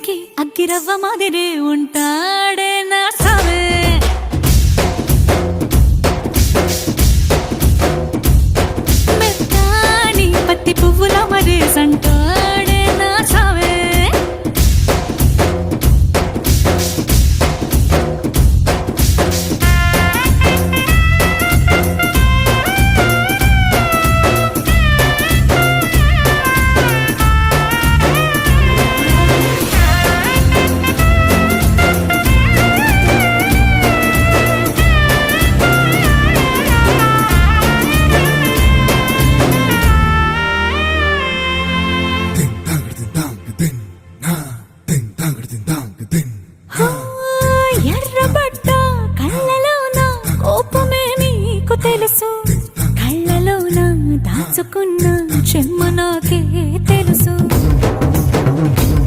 ఇంటికి అగ్గిరవ్వ మాదిరే ఉంటాడే నా సావే. మెత్తాని పత్తి పువ్వుల మరే సంటాడే